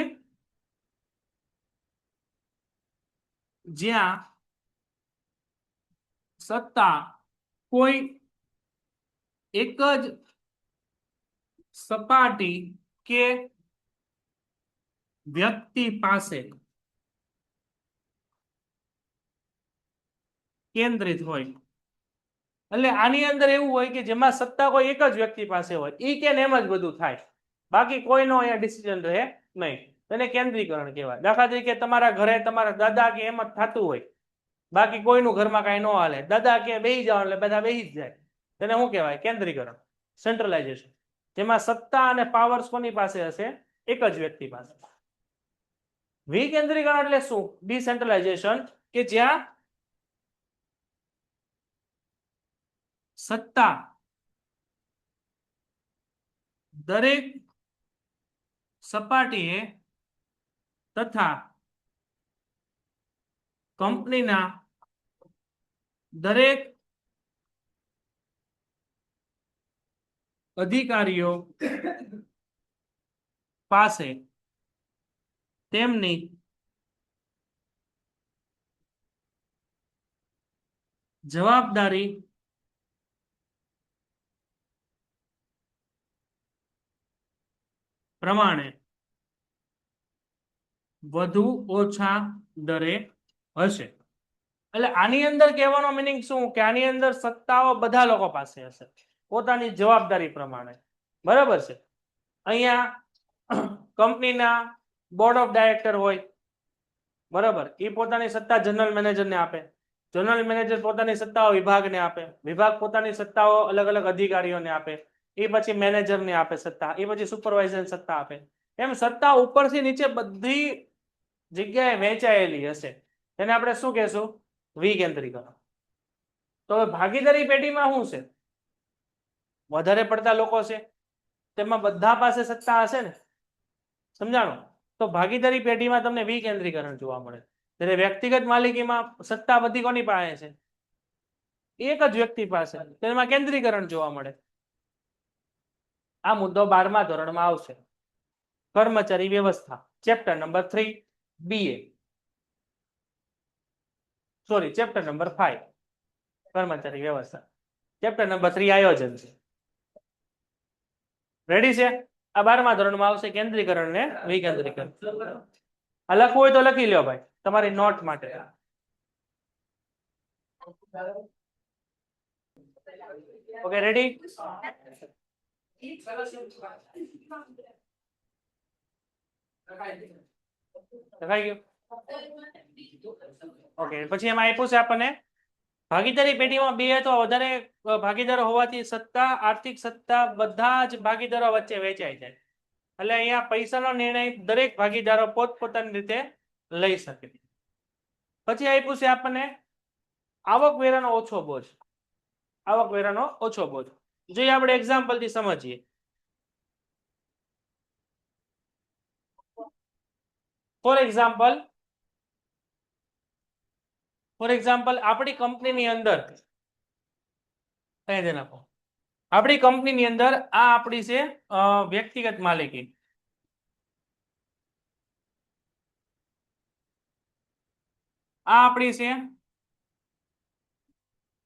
જ્યાં સત્તા કોઈ એક જ સપાટી કે વ્યક્તિ પાસે કેન્દ્રિત હોય. એટલે આની અંદર એવું હોય કે જેમાં સત્તા કોઈ એક જ વ્યક્તિ પાસે હોય, ઈ કે એમ જ બધું થાય, બાકી કોઈનો અહીંયા ડિસિઝન રહે નહીં. તેને કેન્દ્રીકરણ કહેવાય. દાખલા તરીકે તમારા ઘરે તમારા દાદા કે એમ જ થતું હોય, બાકી કોઈનું ઘરમાં કાંઈ ન હાલે, દાદા કે બેસી જાઓ એટલે બધા બેસી જ જાય, તેને શું કહેવાય? કેન્દ્રીકરણ, સેન્ટ્રલાઇઝેશન. જેમાં સત્તા અને પાવર્સ કોની પાસે હશે? એક જ વ્યક્તિ પાસે. વિકેન્દ્રીકરણ એટલે શું? ડિસેન્ટ્રલાઇઝેશન, કે જ્યાં સત્તા દરેક સપાટીએ તથા કંપનીના દરેક અધિકારીઓ પાસે તેમની જવાબદારી પ્રમાણે વધુ ઓછા દરે હશે. એટલે આની અંદર કહેવાનો મીનિંગ શું? કે આની અંદર સત્તાઓ બધા લોકો પાસે હશે પોતાની જવાબદારી પ્રમાણે. બરાબર છે? અહીંયા કંપનીના બોર્ડ ઓફ ડાયરેક્ટર હોય, બરાબર, એ પોતાની સત્તા જનરલ મેનેજરને આપે, જનરલ મેનેજર પોતાની સત્તાઓ વિભાગને આપે, વિભાગ પોતાની સત્તાઓ અલગ અલગ અધિકારીઓને આપે, એ પછી મેનેજરને આપે સત્તા, એ પછી સુપરવાઇઝર સત્તા આપે. એમ સત્તા ઉપરથી નીચે બધી જગ્યાએ વહેંચાયેલી હશે. તેને આપણે શું કહેશું? વિકેન્દ્રીકરણ. તો ભાગીદારી પેઢીમાં શું છે? વધારે પડતા લોકો છે, તેમાં બધા પાસે સત્તા હશે ને, સમજાણું? તો ભાગીદારી પેઢીમાં તમને વિકેન્દ્રીકરણ જોવા મળે. ત્યારે વ્યક્તિગત માલિકીમાં સત્તા બધી કોની પાસે છે? એક જ વ્યક્તિ પાસે, તેમાં કેન્દ્રીકરણ જોવા મળે. આ મુદ્દો 12મા ધોરણમાં આવશે. કર્મચારી વ્યવસ્થા, chapter number 3 BA, sorry, chapter number 5 કર્મચારી વ્યવસ્થા, ચેપ્ટર નંબર 3 આયોજન છે. રેડી છે? આ 12મા ધોરણમાં આવશે, કેન્દ્રીકરણ ને વિકેન્દ્રીકરણ. આ લખવું હોય તો લખી લ્યો ભાઈ, તમારી નોટ માટે. Okay, ready? લખાઈ ગયું? ઓકે, પછી એમાં આપ્યું છે આપણને ભાગીદારી પેઢીમાં બે અથવા વધારે ભાગીદારો હોવાથી સત્તા, આર્થિક સત્તા બધા જ ભાગીદારો વચ્ચે વહેંચાઈ જાય. એટલે અહીંયા પૈસાનો નિર્ણય દરેક ભાગીદારો પોતપોતાની રીતે લઈ શકે. પછી આપ્યું છે આપણને આવકવેરાનો ઓછો બોજ. આવકવેરાનો ઓછો બોજ જોઈએ આપણે એક્ઝામ્પલ થી સમજીએ. ફોર એક્ઝામ્પલ આપણી કંપનીની અંદર આપણી કંપનીની અંદર આ આપણી છે વ્યક્તિગત માલિકી. આ આપણી છે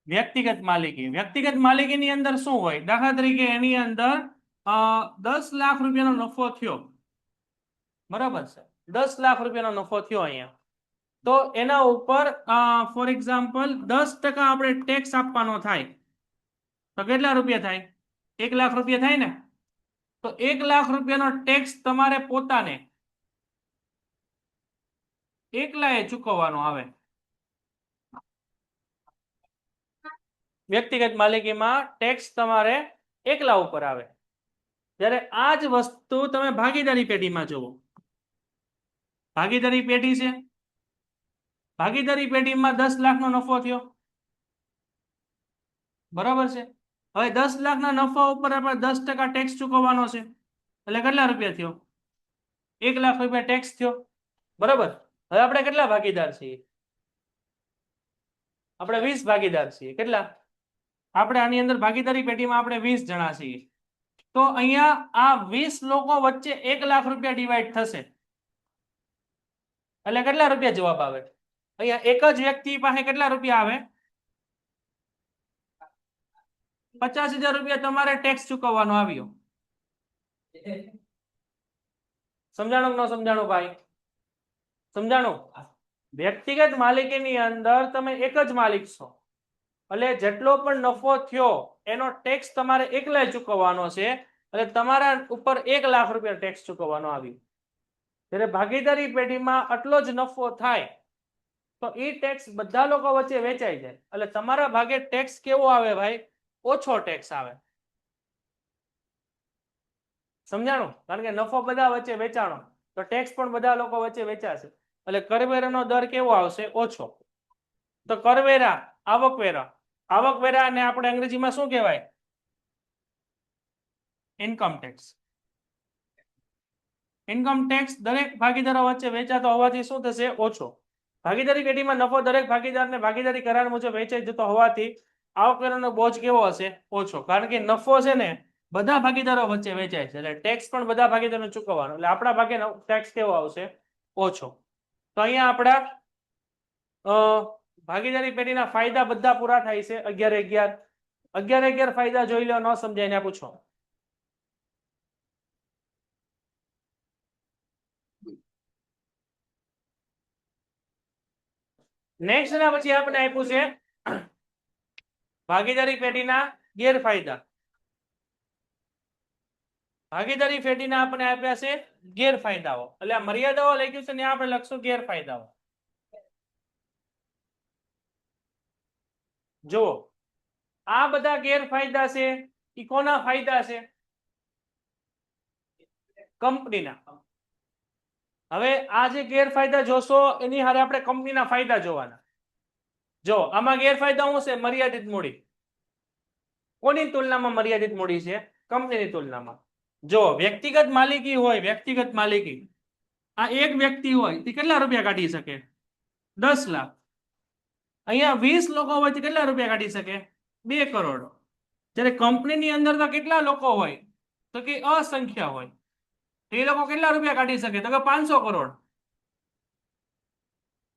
વ્યક્તિગત માલિકી. વ્યક્તિગત માલિકીની અંદર શું હોય? દાખલા તરીકે એની અંદર 10 લાખ રૂપિયાનો નફો થયો, બરાબર છે? 10 લાખ રૂપિયાનો નફો થયો અહીંયા, તો એના ઉપર ફોર એક્ઝામ્પલ 10% આપણે ટેક્સ આપવાનો થાય, તો કેટલા રૂપિયા થાય? 1 લાખ રૂપિયા થાય ને? તો 1 લાખ રૂપિયાનો ટેક્સ તમારે પોતાને એકલાએ ચૂકવવાનો આવે. વ્યક્તિગત માલિકીમાં ટેક્સ તમારે એકલા ઉપર આવે. જ્યારે આ જ વસ્તુ તમે ભાગીદારી પેઢીમાં જુઓ. ભાગીદારી પેઢી છે, ભાગીદારી પેઢીમાં 10 લાખનો નફો થયો, બરાબર છે? હવે 10 લાખના નફા ઉપર આપણે 10% ટેક્સ ચૂકવવાનો છે, એટલે કેટલા રૂપિયા થયો? 1 લાખ રૂપિયા ટેક્સ થયો, બરાબર? હવે આપણે કેટલા ભાગીદાર છીએ? આપણે 20 ભાગીદાર છીએ. કેટલા? આપણે આની અંદર ભાગીદારી પેઢીમાં આપણે 20 જણા છીએ. તો અહીંયા આ 20 લોકો વચ્ચે 1 લાખ રૂપિયા ડિવાઈડ થશે, એટલે કેટલા રૂપિયા જવાબ આવે? અહીંયા એક જ વ્યક્તિ પાસે કેટલા રૂપિયા આવે? 50,000 રૂપિયા તમારે ટેક્સ ચૂકવવાનો આવ્યો. સમજાણું કે ન સમજાણું ભાઈ? સમજાણું? વ્યક્તિગત માલિકીની અંદર તમે એક જ માલિક છો, એટલે જેટલો પણ નફો થયો એનો ટેક્સ તમારે એકલા ચૂકવવાનો છે, એટલે તમારા ઉપર 1 લાખ રૂપિયા ટેક્સ ચૂકવવાનો આવ્યો. જ્યારે ભાગીદારી પેઢીમાં આટલો જ નફો થાય તો એ ટેક્સ બધા લોકો વચ્ચે વેચાઈ જાય, એટલે તમારા ભાગે ટેક્સ કેવો આવે ભાઈ? ઓછો ટેક્સ આવે. સમજાણું? કારણ કે નફો બધા વચ્ચે વેચાણો તો ટેક્સ પણ બધા લોકો વચ્ચે વેચાશે, એટલે કરવેરાનો દર કેવો આવશે? ઓછો. તો કરવેરા, આવકવેરા, આવકવેરાને આપણે અંગ્રેજીમાં શું કહેવાય? Income tax. ઇન્કમ ટેક્સ દરેક ભાગીદારો વચ્ચે વેચાતો હોવાથી શું થશે? ઓછો. ભાગીદારી પેઢીમાં નફો દરેક ભાગીદારને ભાગીદારી કરાર મુજબ વેચાઈ જતો હોવાથી આવકવેરાનો બોજ કેવો હશે? ઓછો. કારણ કે નફો છે ને બધા ભાગીદારો વચ્ચે વેચાય છે, એટલે ટેક્સ પણ બધા ભાગીદારોને ચૂકવવાનો, એટલે આપણા ભાગે ટેક્સ કેવો આવશે? ઓછો. તો અહીંયા આપણા ભાગીદારી પેઢીના ફાયદા બધા પૂરા થાય છે. 11 ફાયદા જોઈ લો, ન સમજાય ને પૂછો. નેક્સ્ટ ના પછી આપણે આપ્યું છે ભાગીદારી પેઢીના ગેરફાયદા. ભાગીદારી પેઢીના આપણે આપ્યા છે ગેરફાયદાઓ, એટલે આ મર્યાદાઓ લખ્યું છે ને આપણે લખશું ગેરફાયદાઓ. જો આ બધા ગેરફાયદા છે એ કોના ફાયદા છે? કંપનીના. હવે આ જે ગેરફાયદા જોશો એની હારે આપણે કંપનીના ફાયદા જોવાના. જો આમાં ગેરફાયદા શું છે? મર્યાદિત મૂડી. કોની તુલનામાં મર્યાદિત મૂડી છે? કંપનીની તુલનામાં. જો વ્યક્તિગત માલિકી હોય, વ્યક્તિગત માલિકી, આ એક વ્યક્તિ હોય તે કેટલા રૂપિયા કાઢી શકે? 10 લાખ. અહીંયા 20 લોકો હોય તો કેટલા રૂપિયા કાઢી શકે? 2 કરોડ. જ્યારે કંપનીની અંદર તો કેટલા લોકો હોય? તો કે અસંખ્ય હોય. એ લોકો કેટલા રૂપિયા કાઢી શકે? તો કે 500 કરોડ.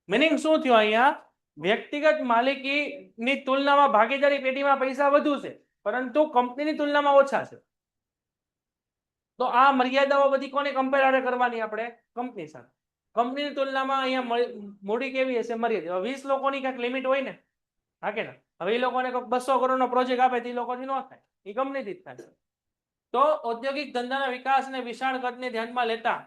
મીનિંગ શું થયું? અહીંયા વ્યક્તિગત માલિકીની તુલનામાં ભાગીદારી પેઢીમાં પૈસા વધુ છે, પરંતુ કંપનીની તુલનામાં ઓછા છે. તો આ મર્યાદાઓ બધી કોને કમ્પેર કરવાની? આપણે કંપની સાથે. કંપનીની તુલનામાં અહીંયા મૂડી કેવી હશે? મર્યાદિત. 20 લોકોની કંઈક લિમિટ હોય ને, હા કે ના? હવે એ લોકોને કોઈક 200 કરોડનો પ્રોજેક્ટ આપે તો એ લોકોથી ન થાય, એ કંપનીથી જ થાય. તો ઔદ્યોગિક ધંધાના વિકાસ અને વિશાળ કદને ધ્યાનમાં લેતા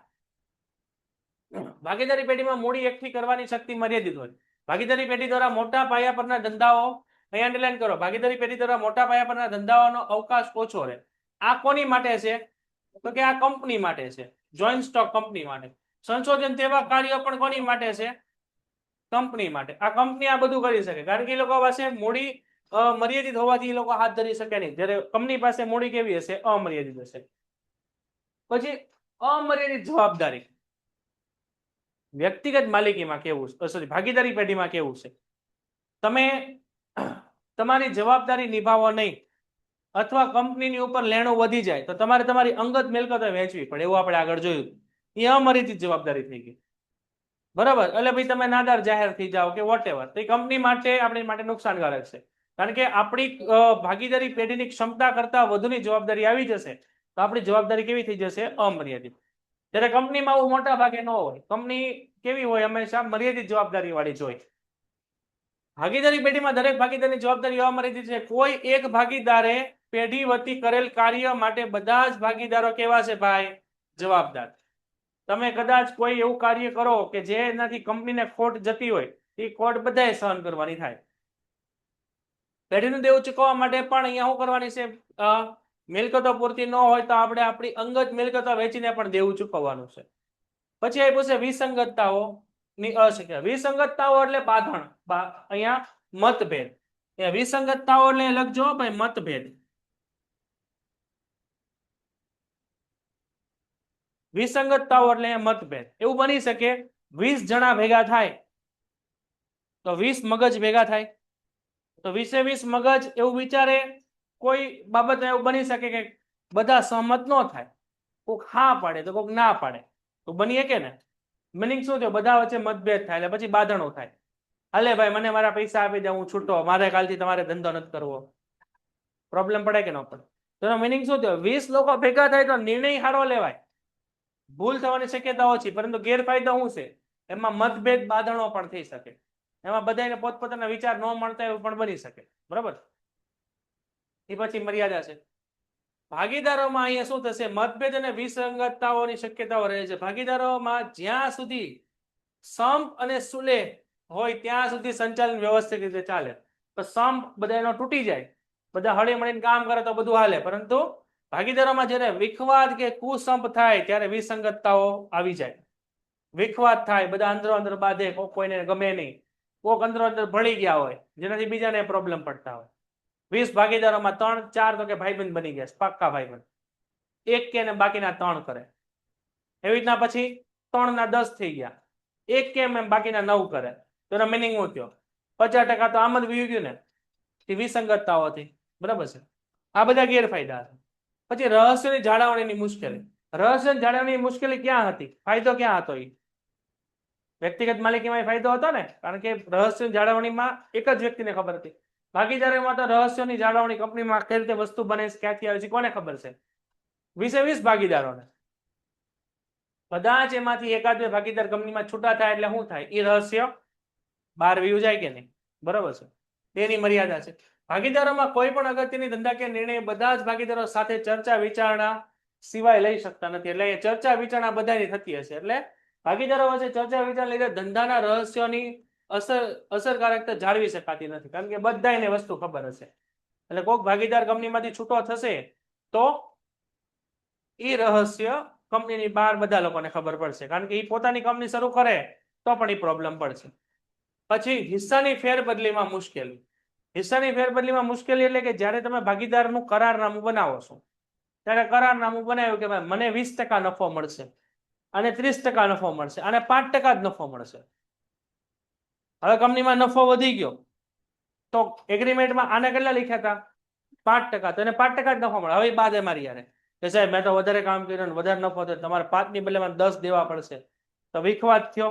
ભાગીદારી પેઢીમાં મૂડી એકઠી કરવાની શક્તિ મર્યાદિત હોય. ભાગીદારી પેઢી દ્વારા મોટા પાયા પરના ધંધાઓ, અહીં અંડરલાઈન કરો, ભાગીદારી પેઢી દ્વારા મોટા પાયા પરના ધંધાઓનો અવકાશ ઓછો રહે. આ કોની માટે છે? તો કે આ કંપની માટે છે, જોઈન્ટ સ્ટોક કંપની માટે. સંશોધન તેવા કાર્યો પણ કોની માટે છે? કંપની માટે. આ કંપની આ બધું કરી શકે, કારણ કે એ લોકો પાસે મૂડી મર્યાદિત હોવાથી એ લોકો હાથ ધરી શકે નહીં, જ્યારે કંપની પાસે મૂડી કેવી હશે? અમર્યાદિત હશે. પછી અમર્યાદિત જવાબદારી. વ્યક્તિગત માલિકીમાં કેવું છે? સોરી, ભાગીદારી પેઢીમાં કેવું છે? તમે તમારી જવાબદારી નિભાવો નહીં અથવા કંપનીની ઉપર લેણું વધી જાય તો તમારે તમારી અંગત મિલકતો વેચવી પડે, એવું આપણે આગળ જોયું. એ અમર્યાદિત જવાબદારી થઈ ગઈ, બરાબર? એટલે ભાઈ તમે નાદાર જાહેર થઈ જાઓ કે વોટેવર, તો કંપની માટે આપણી માટે નુકસાનકારક છે, કારણ કે આપણી ભાગીદારી પેઢીની ક્ષમતા કરતા વધુની જવાબદારી આવી જશે તો આપણી જવાબદારી કેવી થઈ જશે? અમર્યાદિત. ત્યારે કંપનીમાં આવું મોટા ભાગે ન હોય. કંપની કેવી હોય? હંમેશા મર્યાદિત જવાબદારી વાળી જ હોય. ભાગીદારી પેઢીમાં દરેક ભાગીદારની જવાબદારી અમર્યાદિત છે. કોઈ એક ભાગીદારે પેઢી વતી કરેલ કાર્ય માટે બધા જ ભાગીદારો કેવા છે ભાઈ? જવાબદાર. તમે કદાચ કોઈ એવું કાર્ય કરો કે જેનાથી કંપનીને ખોટ જતી હોય, એ ખોટ બધાએ સહન કરવાની થાય. પેઢીનું દેવું ચૂકવવા માટે પણ અહીંયા શું કરવાની છે? મિલકતો પૂરતી ન હોય તો આપણે આપણી અંગત મિલકતો વેચીને પણ દેવું ચૂકવવાનું છે. પછી આપ્યું છે વિસંગતતાઓ ની અશક્ય. વિસંગતતાઓ એટલે બાંધણ, અહીંયા મતભેદ. વિસંગતતાઓ એટલે લખજો ભાઈ મતભેદ. વિસંગતતાઓ એટલે મતભેદ. એવું બની શકે 20 જણા ભેગા થાય તો 20 મગજ ભેગા થાય, તો 20 મગજ એવું વિચારે કોઈ બાબત, એવું બની શકે કે બધા સહમત ન થાય, કોઈક હા પાડે તો કોઈક ના પાડે, તો બની શકે ને? મિનિંગ શું થયો? બધા વચ્ચે મતભેદ થાય, એટલે પછી બાંધણો થાય. હાલે ભાઈ મને મારા પૈસા આપી દે, હું છૂટો, મારે કાલથી તમારે ધંધો નથી કરવો. પ્રોબ્લેમ પડે કે ન પડે? તો મિનિંગ શું થયો? 20 લોકો ભેગા થાય તો નિર્ણય સારો લેવાય, ભૂલ થવાની શક્યતા ઓછી, પરંતુ ગેરફાયદો શું છે? એમાં મતભેદ, બાંધણો પણ થઈ શકે, એમાં બધાને પોતપોતાના વિચાર ન મળતા એવું પણ બની શકે, બરાબર? એ પછી મર્યાદા છે. ભાગીદારોમાં અહીંયા શું થશે? મતભેદ અને વિસંગતતાઓની શક્યતાઓ રહે છે. ભાગીદારોમાં જ્યાં સુધી સંપ અને સુલેહ હોય ત્યાં સુધી સંચાલન વ્યવસ્થિત રીતે ચાલે. તો સંપ બધાનો તૂટી જાય, બધા હળી મળીને કામ કરે તો બધું હાલે, પરંતુ ભાગીદારોમાં જ્યારે વિખવાદ કે કુસંપ થાય ત્યારે વિસંગતતાઓ આવી જાય. વિખવાદ થાય, બધા અંદરો અંદર બાંધે, કોઈને ગમે નહીં, કોક અંદરો અંદર ભળી ગયા હોય જેનાથી બીજાને પ્રોબ્લેમ પડતા હોય. 20 ભાગીદારોમાં 3-4 તો કે ભાઈબંધ બની ગયા, પાક્કા ભાઈબંધ, એક કે ને બાકીના 3 કરે. એવી રીતના પછી 3 ના 10 થઈ ગયા, એક કે એમ બાકીના 9 કરે. તો એનો મિનિંગ શું થયો? 50% તો આમ જ વી ગયું ને, એ વિસંગતતાઓ હતી. બરાબર છે? આ બધા ગેરફાયદા છે. પછી રહસ્યની જાળવણીની મુશ્કેલી. રહસ્યની જાળવણીની મુશ્કેલી ક્યાં હતી? ફાયદો ક્યાં હતો? એ વ્યક્તિગત માલિકીમાં ફાયદો હતો ને, કારણ કે રહસ્યની જાળવણીમાં એક જ વ્યક્તિને ખબર હતી. ભાગીદારોમાં તો રહસ્યની જાળવણી કંપનીમાં કઈ રીતે વસ્તુ બને છે, ક્યાંથી આવે છે, કોને ખબર છે? 20 ભાગીદારોને. કદાચ એમાંથી એકાદ બે ભાગીદાર કંપનીમાં છૂટા થાય એટલે શું થાય? એ રહસ્ય બહાર વ્યુ જાય કે નહીં? બરાબર છે? તેની મર્યાદા છે. ભાગીદારોમાં કોઈ પણ અગત્યની ધંધાકીય નિર્ણય બધા જ ભાગીદારો સાથે ચર્ચા વિચારણા સિવાય લઈ શકતા નથી. એટલે એ ચર્ચા વિચારણા બધાની થતી હશે. એટલે ભાગીદારો વચ્ચે ચર્ચા વિચારણા લીધે ધંધાના રહસ્યોની અસરકારકતા જાળવી શકાતી નથી, કારણ કે બધાને વસ્તુ ખબર હશે. એટલે કોઈક ભાગીદાર કંપનીમાંથી છૂટો થશે તો એ રહસ્ય કંપનીની બહાર બધા લોકોને ખબર પડશે, કારણ કે એ પોતાની કંપની શરૂ કરે તો પણ એ પ્રોબ્લેમ પડશે. પછી હિસ્સાની ફેરબદલીમાં મુશ્કેલી. હિસ્સાની ફેરબદલીમાં મુશ્કેલી એટલે કે જ્યારે તમે ભાગીદારનું કરારનામું બનાવો છો, ત્યારે કરારનામું બનાવ્યું કે ભાઈ મને 20% નફો મળશે, અને 30% નફો મળશે, અને 5% જ નફો મળશે. હવે કંપનીમાં નફો વધી ગયો તો એગ્રીમેન્ટમાં આને કેટલા લખ્યા હતા? 5%. તો એને 5% જ નફો મળે. હવે બાદ મારી યારે કે સાહેબ મેં તો વધારે કામ કર્યું ને વધારે નફો થયો, તમારે 5 ની બદલે 10 દેવા પડશે. તો વિખવાદ થયો.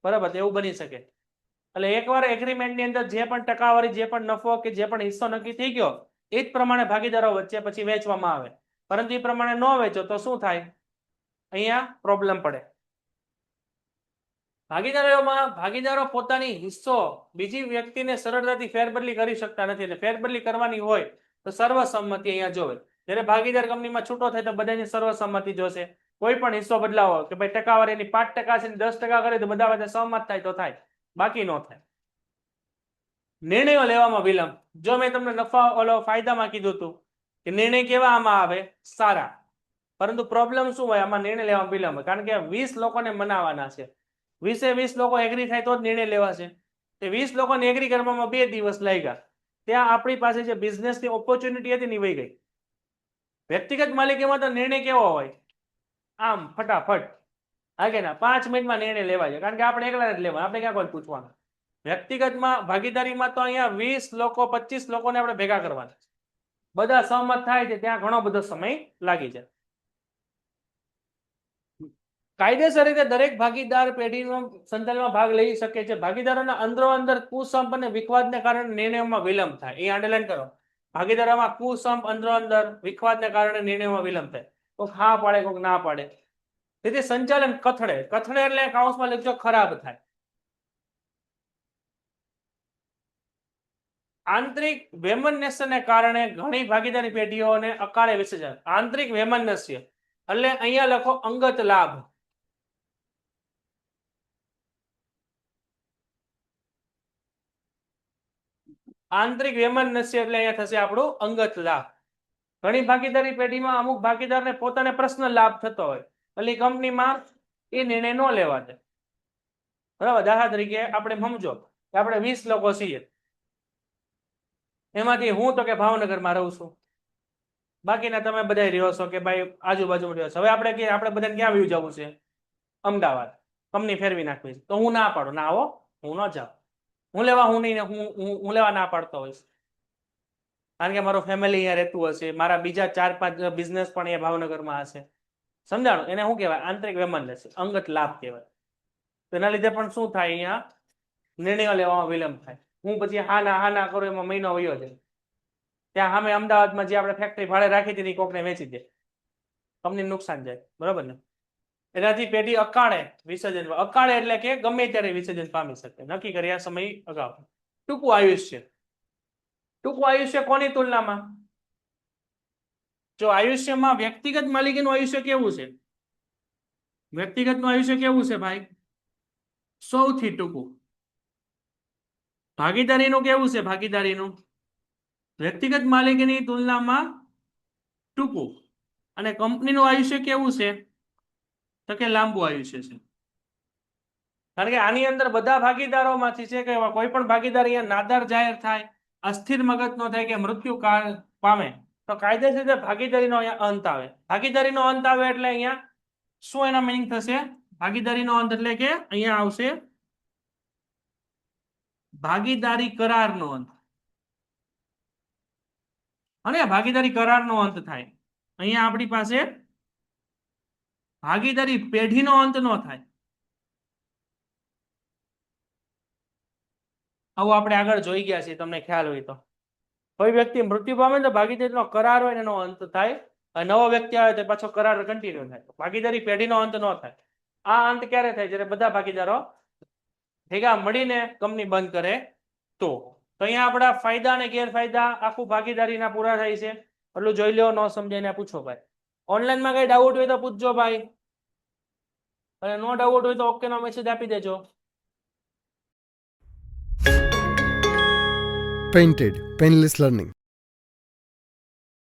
બરાબર? એવું બની શકે. એટલે એકવાર એગ્રીમેન્ટની અંદર જે પણ ટકાવારી, જે પણ નફો કે જે પણ હિસ્સો નક્કી થઈ ગયો એ જ પ્રમાણે ભાગીદારો વચ્ચે પછી વેચવામાં આવે. પરંતુ એ પ્રમાણે ન વેચો તો શું થાય? અહીંયા પ્રોબ્લેમ પડે. ભાગીદારો પોતાની હિસ્સો બીજી વ્યક્તિને સરળતાથી ફેરબદલી કરી શકતા નથી. એટલે ફેરબદલી કરવાની હોય તો સર્વસંમતિ અહીંયા જોવે. જ્યારે ભાગીદાર કંપનીમાં છૂટો થાય તો બધાની સર્વસંમતિ જોશે. કોઈ પણ હિસ્સો બદલાવો કે ભાઈ ટકાવારીની 5% છે 10% કરે તો બધા વચ્ચે સહમત થાય તો થાય, બાકી ન થાય. નિર્ણયો લેવામાં વિલંબ. જો મેં તમને ફાયદામાં કીધું હતું કે નિર્ણય કેવા આમાં આવે? સારા. પરંતુ પ્રોબ્લેમ શું હોય? આમાં નિર્ણય લેવામાં વિલંબ, કારણ કે 20 લોકોને મનાવવાના છે. 20 લોકો એગ્રી થાય તો જ નિર્ણય લેવાશે. તે 20 લોકોને એગ્રી કરવામાં 2 દિવસ લાગ્યા. ત્યાં આપણી પાસે જે બિઝનેસની ઓપોર્ચ્યુનિટી હતી ને વહી ગઈ. વ્યક્તિગત માલિકીમાં તો નિર્ણય કેવો હોય? આમ ફટાફટ, હા કે ના? 5 મિનિટમાં નિર્ણય લેવા છે, કારણ કે આપણે એકલા જ લેવા, આપણે ક્યાં કોઈ પૂછવાનું. વ્યક્તિગતમાં ભાગીદારીમાં તો અહીંયા 20 લોકો 25 લોકોને આપણે ભેગા કરવાના છે. બધા સહમત થાય છે ત્યાં ઘણો બધો સમય લાગી જાય. કાયદેસર રીતે દરેક ભાગીદાર પેઢીનો સંચાલનમાં ભાગ લઈ શકે છે. ભાગીદારોના અંદરો અંદર કુસંપ અને વિખવાદને કારણે નિર્ણયોમાં વિલંબ થાય. એ અંડરલાઈન કરો. ભાગીદારોમાં કુસંપ, અંદરો અંદર વિખવાદને કારણે નિર્ણયોમાં વિલંબ થાય. કોઈક હા પાડે, કોઈક ના પાડે, તેથી સંચાલન કથળે. કથળે એટલે કાઉન્સમાં લખજો ખરાબ થાય. આંતરિક વૈમનસ્યને કારણે ઘણી ભાગીદારી પેઢીઓને અકાળે વિસર્જન. આંતરિક વૈમનસ્ય એટલે અહીંયા લખો અંગત લાભ. આંતરિક વૈમનસ્ય એટલે અહીંયા થશે આપણું અંગત લાભ. ઘણી ભાગીદારી પેઢીમાં અમુક ભાગીદારને પોતાને પર્સનલ લાભ થતો હોય એટલે કંપનીમાં એ નિર્ણય ન લેવા દે. બરાબર? દાખલા તરીકે આપણે સમજો કે આપણે 20 લોકો છીએ, એમાંથી હું તો કે ભાવનગરમાં રહું છું, બાકીના તમે બધા રહ્યો છો કે ભાઈ આજુબાજુ રહ્યો છો. હવે આપણે બધાને ક્યાં વ્યૂ જવું છે? અમદાવાદ. કંપની ફેરવી નાખવી છે. તો હું ના પાડું, ના આવો, હું ન જાઉં. હું લેવા ના પાડતો હોઈશ, કારણ કે મારો ફેમિલી અહીંયા રહેતું હશે, મારા બીજા 4-5 બિઝનેસ પણ અહીંયા ભાવનગરમાં હશે. સમજાણું? એને શું કહેવાય? આંતરિક વૈમનસ્ય, અંગત લાભ કહેવાય. તો એના લીધે પણ શું થાય? અહીંયા નિર્ણયો લેવામાં વિલંબ થાય. હું પછી હા ના કરું એમાં મહિનો વયો જાય. ત્યાં સામે અમદાવાદમાં જે આપણે ફેક્ટરી ભાડે રાખી હતી કોકને વેચી દે, કંપનીને નુકસાન જાય. બરોબર ને? એનાથી પેઢી અકાળે વિસર્જન. અકાળે એટલે કે ગમે ત્યારે વિસર્જન પામી શકે, નક્કી કર્યા સમય અગાઉ. ટૂંકું આયુષ્ય. ટૂંકું આયુષ્ય કોની તુલનામાં? જો આયુષ્યમાં વ્યક્તિગત માલિકીનું આયુષ્ય કેવું છે? વ્યક્તિગતનું આયુષ્ય કેવું છે ભાઈ? સૌથી ટૂંકું. ભાગીદારીનું કેવું છે? ભાગીદારીનું વ્યક્તિગત માલિકીની તુલનામાં ટૂંકું. અને કંપનીનું આયુષ્ય કેવું છે? તો કે લાંબુ આયુષ્ય છે. કારણ કે આની અંદર બધા ભાગીદારોમાંથી છે કે કોઈ પણ ભાગીદાર અહીંયા નાદાર જાહેર થાય, અસ્થિર મગજનો થાય કે મૃત્યુ પામે તો કાયદેસર રીતે ભાગીદારીનો અહીંયા અંત આવે. ભાગીદારીનો અંત આવે એટલે અહીંયા શું એના મિનિંગ થશે? ભાગીદારીનો અંત એટલે કે અહીંયા આવશે ભાગીદારી કરારનો અંત. અને ભાગીદારી કરારનો અંત થાય અહીંયા આપણી પાસે ભાગીદારી પેઢીનો અંત ન થાય. આવું આપણે આગળ જોઈ ગયા છીએ, તમને ખ્યાલ હોય તો. કોઈ વ્યક્તિ મૃત્યુ પામે તો ભાગીદારીનો કરાર હોય એનો અંત થાય, અને નવો વ્યક્તિ આવે તો પાછો કરાર કન્ટિન્યુ થાય. ભાગીદારી પેઢીનો અંત ન થાય. આ અંત ક્યારે થાય? જ્યારે બધા ભાગીદારો ભેગા મળીને કંપની બંધ કરે તો. અહીંયા આપણા ફાયદા અને ગેરફાયદા આખું ભાગીદારીના પૂરા થાય છે. એટલું જોઈ લો, ન સમજાય પૂછો ભાઈ. ઓનલાઈનમાં કઈ ડાઉટ હોય તો પૂછજો ભાઈ, અને નો ડાઉટ હોય તો ઓકે નો મેસેજ આપી દેજો. Painted Painless Learning.